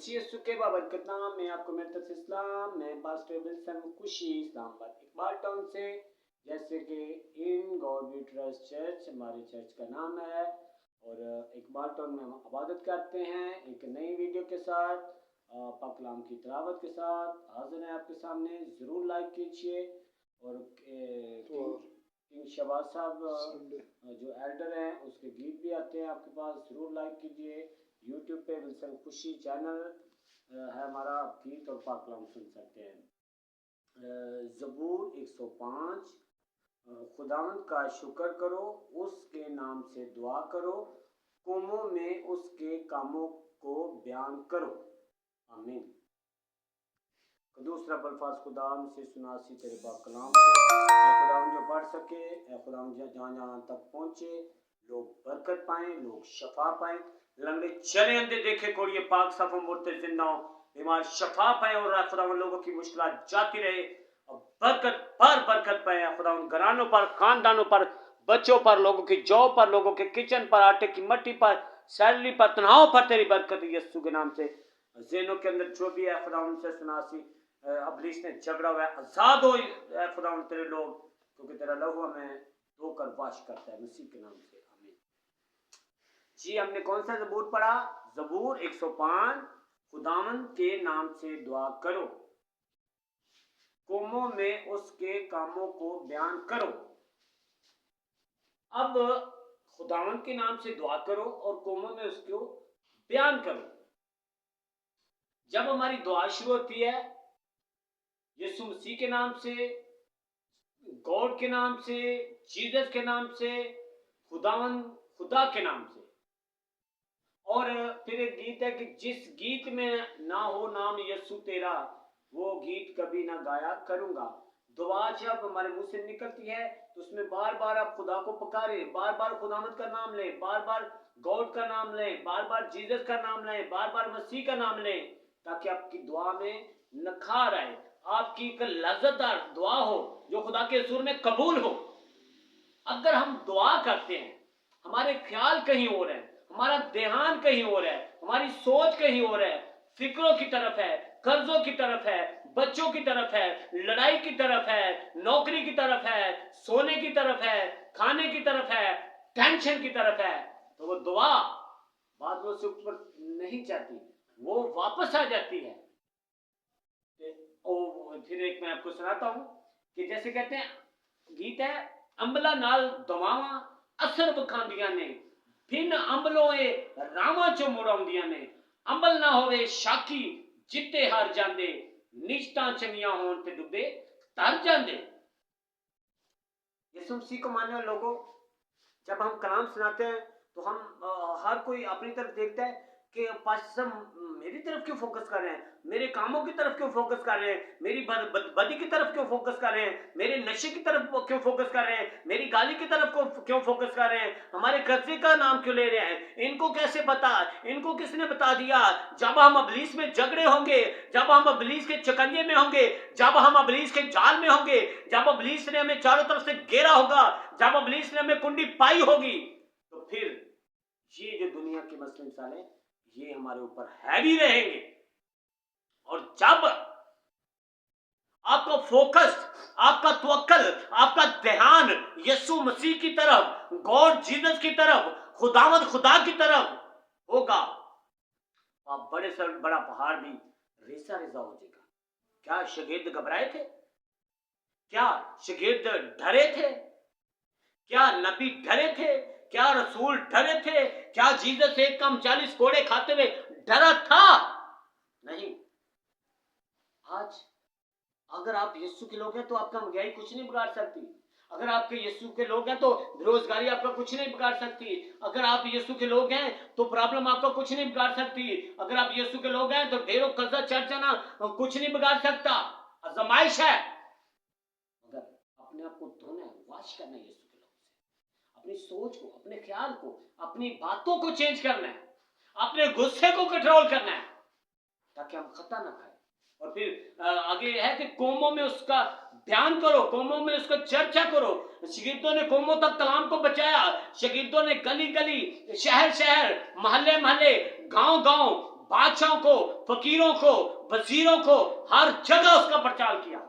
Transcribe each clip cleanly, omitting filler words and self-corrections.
मसीह यीशु के बाबरकत नाम में आपको मेरी तरफ से इस्लाम। मैं पास्टर विल्सन खुशी इस्लामाबाद इकबाल टाउन से। जैसे कि in God we trust church हमारे चर्च का नाम है और इकबाल टाउन में हम इबादत करते हैं एक नई वीडियो के साथ, पाक कलाम की तिलावत के साथ हाजिर हैं आपके सामने। ज़रूर लाइक कीजिए और किंग शहबाज साहब जो एल्डर हैं उसके गीत भी आते हैं आपके पास, ज़रूर लाइक कीजिए। यूट्यूब पे विल्सन खुशी चैनल है हमारा, आप गीत और पाक कलाम सुन सकते हैं। ज़बूर 105, खुदावंद का शुक्र करो, उसके नाम से दुआ करो, कौमों में उसके कामों को बयान करो। आमीन। दूसरा बल्फाज खुदाम से सुनासी तेरे पाक कलाम को, खुदाम जो पढ़ सके, खुदाम जहाँ जहाँ तक पहुँचे लोग बरकत पाएँ, लोग शफा पाएँ, लंबे चले अंधे देखे कोड़िए पाक साफों मुर्ते जिंदा हो, बीमार शफा पाए और खुदा उन लोगों की मुश्किलात जाती रहे और बरकत पाए। खुदा उन घरानों पर, खानदानों पर, बच्चों पर, लोगों की जॉब पर, लोगों के किचन पर, आटे की मट्टी पर, सैलरी पर, तनाव पर तेरी बरकत यीशु के नाम से। ज़हनों के अंदर जो भी है खुदा उनसे सुनासी अबलीस ने झगड़ा हुआ है, आज़ाद हो खुदा उन तेरे लोग, क्योंकि तेरा लहू हमें धोकर वाश करता है मसीह के नाम से। आमीन। जी, हमने कौन सा ज़बूर पढ़ा? ज़बूर 105, खुदावंद के नाम से दुआ करो, कौमों में उसके कामों को बयान करो। अब खुदावंद के नाम से दुआ करो और कौमों में उसको बयान करो। जब हमारी दुआ शुरू होती है यीशु मसीह के नाम से, गॉड के नाम से, जीसस के नाम से, खुदावंद खुदा के नाम से, और फिर एक गीत है कि जिस गीत में ना हो नाम यीशु तेरा, वो गीत कभी ना गाया करूंगा। दुआ जब हमारे मुंह से निकलती है तो उसमें बार बार आप खुदा को पुकारे, बार बार खुदावंद का नाम लें, बार बार गॉड का नाम लें, बार बार जीसस का नाम लें, बार बार मसीह का नाम लें, ताकि आपकी दुआ में नखार आए, आपकी एक लज्जतदार दुआ हो जो खुदा के हुजूर में कबूल हो। अगर हम दुआ करते हैं, हमारे ख्याल कहीं और है, हमारा ध्यान कहीं और है, हमारी सोच कहीं और है, फिक्रों की तरफ है, कर्जों की तरफ है, बच्चों की तरफ है, लड़ाई की तरफ है, नौकरी की तरफ है, सोने की तरफ है, खाने की तरफ है, टेंशन की तरफ है, तो वो दुआ बादलों से ऊपर नहीं जाती, वो वापस आ जाती है। फिर एक मैं आपको सुनाता हूं कि जैसे कहते हैं गीत है, अंबला नाल दवावा असर बखांदियां ने, फिन अंबलोए रामा चो मुड़ाउंदियां ने, अंबल ना होवे शाकी जिते हार जांदे, निश्ता चंगियां होन ते डुबे तर जांदे। यीशु मसीह को मानने वाले लोगों, जब हम कलाम सुनाते हैं तो हम हर कोई अपनी तरफ देखता है कि पास्टर मेरी तरफ क्यों फोकस कर रहे हैं, मेरे कामों की तरफ क्यों फोकस कर रहे हैं, मेरी बदी की तरफ क्यों फोकस कर रहे हैं, मेरे नशे की तरफ क्यों फोकस कर रहे हैं, मेरी गाली की तरफ क्यों फोकस कर रहे हैं, हमारे कर्जे का नाम क्यों ले रहे हैं, इनको कैसे पता, इनको किसने बता दिया। जब हम इब्लीस में झगड़े होंगे, जब हम इब्लीस के चकंजे में होंगे, जब हम इब्लीस के जाल में होंगे, जब इब्लीस ने हमें चारों तरफ से घेरा होगा, जब इब्लीस ने हमें कुंडी पाई होगी, तो फिर ये जो दुनिया के मसले मिसाले ये हमारे ऊपर हैवी रहेंगे। और जब आपका फोकस, आपका तवक्कल, आपका ध्यान यीशु मसीह की तरफ, गॉड जीसस की तरफ, खुदावंद खुदा की तरफ होगा, आप बड़े से बड़ा पहाड़ भी रेसा रेसा हो जाएगा। क्या शागिर्द घबराए थे? क्या शागिर्द डरे थे? क्या नबी डरे थे? क्या रसूल डरे थे? क्या जीसस 1 कम 40 कोड़े खाते हुए डरा था? नहीं। आज अगर आप यीशु के लोग हैं तो आपका महंगाई कुछ नहीं बिगाड़ सकती। अगर आपके यीशु के लोग हैं तो बेरोजगारी आपका कुछ नहीं बिगाड़ सकती। अगर आप यीशु के लोग हैं तो प्रॉब्लम आपका कुछ नहीं बिगाड़ सकती। अगर आप यीशु के लोग हैं तो ढेरों कर्जा चढ़ जाना कुछ नहीं बिगाड़ सकता। आजमाइश है, मगर अपने आप को धोना है, वॉश करना है यीशु के लोग से। अपनी सोच को, अपने ख्याल को, अपनी बातों को चेंज करना है, अपने गुस्से को कंट्रोल करना है, ताकि हम खता ना खाए। और फिर आगे है कि कौमों में उसका ध्यान करो, कौमों में उसका चर्चा करो। शागिर्दों ने कौमों तक कलाम को बचाया, शागिर्दों ने गली गली, शहर शहर, महल्ले महल्ले, गांव गांव, बादशाहों को, फकीरों को, वजीरों को, हर जगह उसका प्रचार किया।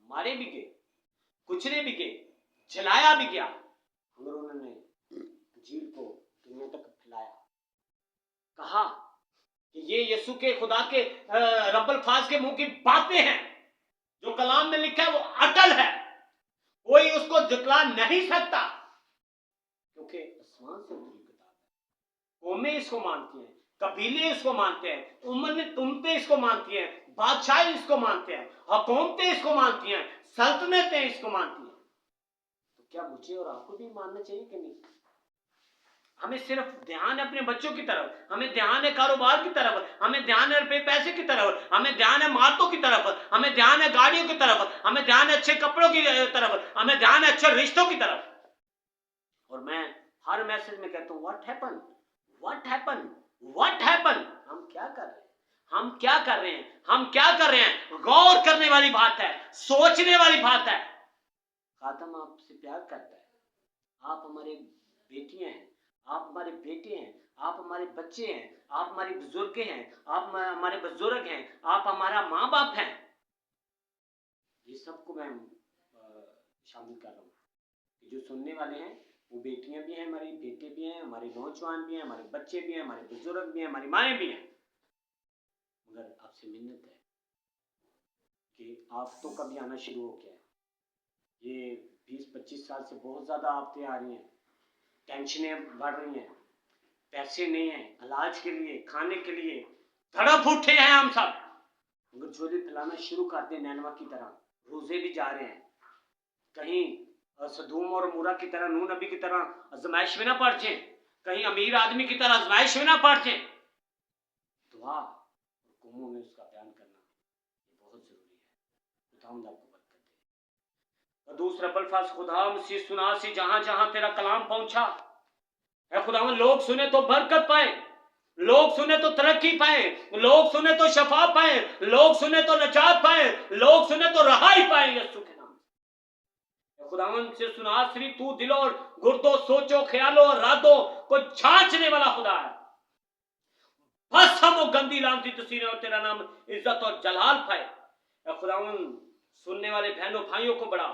मारे भी गए, कुचले भी गए, जलाया भी गया, मगर उन्होंने इंजील को दुनिया तक फैलाया। कहा कि ये यीशु के, खुदा के, रब्बुल फाज के मुंह की बातें हैं। जो कलाम में लिखा है वो अटल है, कोई उसको झुटला नहीं सकता, क्योंकि आसमान से उतरी किताब है। कौमें इसको मानती हैं, कबीले इसको मानते हैं, उम्मतें इसको मानती हैं, बादशाह इसको मानते हैं, हुकूमतें इसको मानती हैं, सल्तनतें इसको मानती हैं। तो क्या मुझे और आपको भी मानना चाहिए कि नहीं? हमें सिर्फ ध्यान है अपने बच्चों की तरफ, हमें ध्यान है कारोबार की तरफ, हमें ध्यान है रुपए पैसे की तरफ, हमें ध्यान है मार्तों की तरफ, हमें ध्यान है गाड़ियों की तरफ, हमें ध्यान है अच्छे कपड़ों की तरफ, हमें ध्यान है अच्छे रिश्तों की तरफ। और मैं हर मैसेज में कहता हूं, what happen, what happen, what happen. हम क्या कर रहे हैं, हम क्या कर रहे हैं, हम क्या कर रहे हैं? गौर करने वाली बात है, सोचने वाली बात है। खातम आपसे प्यार करता है, आप हमारे बेटियां हैं, आप हमारे बेटे हैं, आप हमारे बच्चे हैं, आप हमारी बुजुर्ग हैं, आप हमारे बुजुर्ग हैं, आप हमारा माँ बाप हैं। ये सबको मैं शामिल कर रहा हूँ कि जो सुनने वाले हैं वो बेटियां भी हैं, हमारे बेटे भी हैं, हमारे नौजवान भी हैं, हमारे बच्चे भी हैं, हमारे बुजुर्ग भी हैं, हमारी माएँ भी हैं। मगर आपसे मिन्नत है कि आफतों का भी आना शुरू हो गया है। ये 20-25 साल से बहुत ज़्यादा आफतें आ रही हैं, टेंशनें बढ़ रही हैं, पैसे नहीं हैं इलाज के लिए, खाने के लिए, तड़प उठे हैं हम सब। मगर झोली फैलाना शुरू कर दे नैनवा की तरह, रोजे भी जा रहे हैं, कहीं सदूम और मूरा की तरह, नूह नबी की तरह आजमाइश में ना पड़ जाए, कहीं अमीर आदमी की तरह आजमाइश में ना पड़ जाए। दुआ और कौमों में उसका बयान करना ये बहुत जरूरी है। खुदावंद आपको बरकत दे। और दूसरा बल्फाज, खुदा मसीह सुना सी जहां जहां तेरा कलाम पहुंचा है खुदावंद, लोग सुने तो बरकत पाए, लोग सुने तो तरक्की पाए, लोग सुने तो शफा पाए, लोग सुने तो नजात पाए, लोग सुने तो रहाई पाए यीशु के नाम से। खुदावंद से सुना श्री, तू दिलों और गुर्दों, सोचो, ख्यालों और रातों को जांचने वाला खुदा है। बस हम वो गंदी लानती तस्वीरें और तेरा नाम इज्जत और जलाल पाए। खुदावंद सुनने वाले बहनों भाइयों को बढ़ा,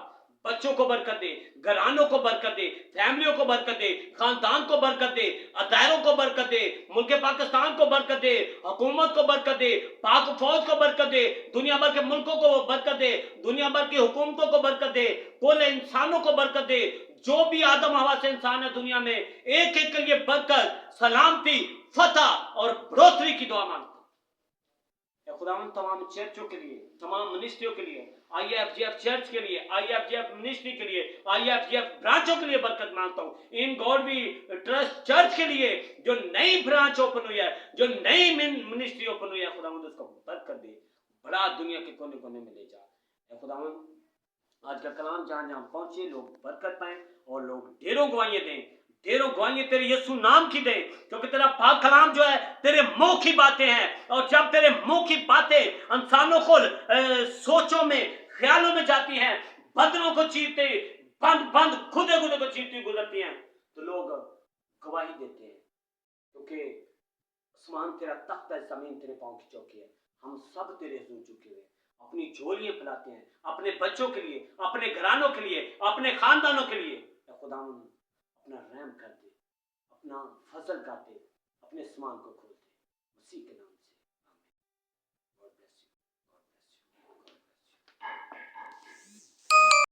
बच्चों को बरकत दे, घरानों को बरकत दे, फैमिलियों को बरकत दे, खानदान को बरकत दे, अदायरों को बरकत दे, मुल्क पाकिस्तान को बरकत दे, हुकूमत को बरकत दे, पाक फौज को बरकत दे, दुनिया भर के मुल्कों को बरकत दे, दुनिया भर की हुकूमतों को बरकत दे, कुल इंसानों को बरकत दे। जो भी आदम हवा से इंसान है दुनिया में, एक एक के लिए बरकत, सलामती, फतह और बढ़ोतरी की दुआ मांगता हूं। खुदावंद तमाम चर्चों के लिए, तमाम मिनिस्ट्रियों के लिए, IFGF चर्च के लिए, IFGF मिनिस्ट्री के लिए, IFGF ब्रांचों के लिए बरकत मांगता हूं। इन गॉड भी ट्रस्ट चर्च के लिए जो नई ब्रांच ओपन हुई है, जो नई मिनिस्ट्री ओपन हुई है, खुदावंद उसको बरकत दे, बड़ा दुनिया के कोने कोने में ले जा। खुदावंद आज का कलाम जहां जहां पहुंचे लोग बरकत पाए और लोग ढेरों गवाहियां दें, ढेरों गवाहियां तेरे यीशु नाम की दे, क्योंकि तेरा पाक कलाम जो है तेरे मुंह की बातें हैं। और जब तेरे मुंह की बातें इंसानों को सोचों में, ख्यालों में जाती हैं, बदनों को चीरते, बंद बंद खुदे खुदे को चीरती गुजरती हैं, तो लोग गवाही देते हैं, क्योंकि आसमान तेरा तख्त है, जमीन तेरे पांव की चौकी है। हम सब तेरे हुजूर झुके हुए अपनी झोलियां फैलाते हैं, अपने बच्चों के लिए, अपने घरानों के लिए, अपने खानदानों के लिए। खुदावंद अपना रहम कर दे, अपना फजल कर दे, अपने आसमान को खोल दे, मसीह के नाम।